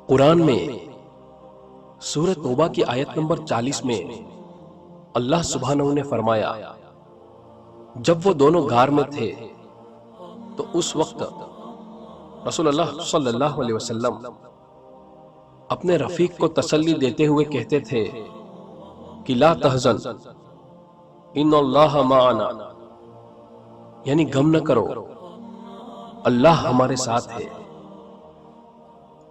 قرآن میں سورۃ توبہ کی آیت نمبر 40 میں اللہ سبحانہ نے فرمایا، جب وہ دونوں غار میں تھے تو اس وقت رسول اللہ صلی اللہ علیہ وسلم اپنے رفیق کو تسلی دیتے ہوئے کہتے تھے کہ لا تحزن ان اللہ معنا، یعنی غم نہ کرو، اللہ ہمارے ساتھ ہے۔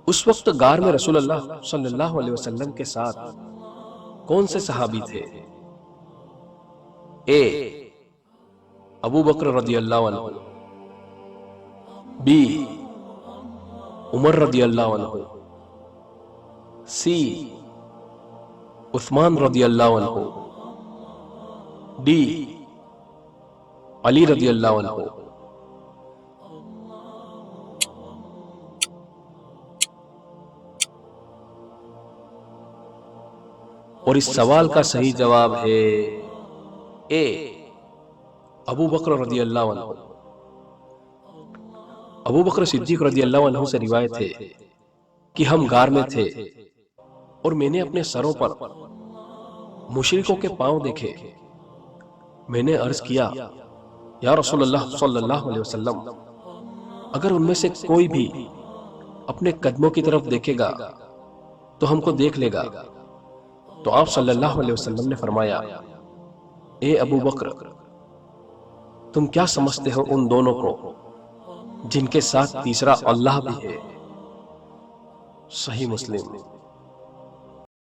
اس وقت غار میں رسول اللہ صلی اللہ علیہ وسلم کے ساتھ کون سے صحابی تھے؟ اے ابو بکر رضی اللہ عنہ، بی عمر رضی اللہ عنہ، سی عثمان رضی اللہ عنہ، ڈی علی رضی اللہ عنہ۔ اور اس سوال کا صحیح جواب ہے اے ابو بکر رضی اللہ عنہ۔ ابو بکر صدیق رضی اللہ عنہ سے روایت ہے کہ ہم غار میں تھے اور میں نے اپنے سروں پر مشرکوں کے پاؤں دیکھے۔ میں نے عرض کیا، یا رسول اللہ صلی اللہ علیہ وسلم، اگر ان میں سے کوئی بھی اپنے قدموں کی طرف دیکھے گا تو ہم کو دیکھ لے گا۔ تو آپ صلی اللہ علیہ وسلم نے فرمایا، اے ابو بکر، تم کیا سمجھتے ہو ان دونوں کو جن کے ساتھ تیسرا اللہ بھی ہے؟ صحیح مسلم۔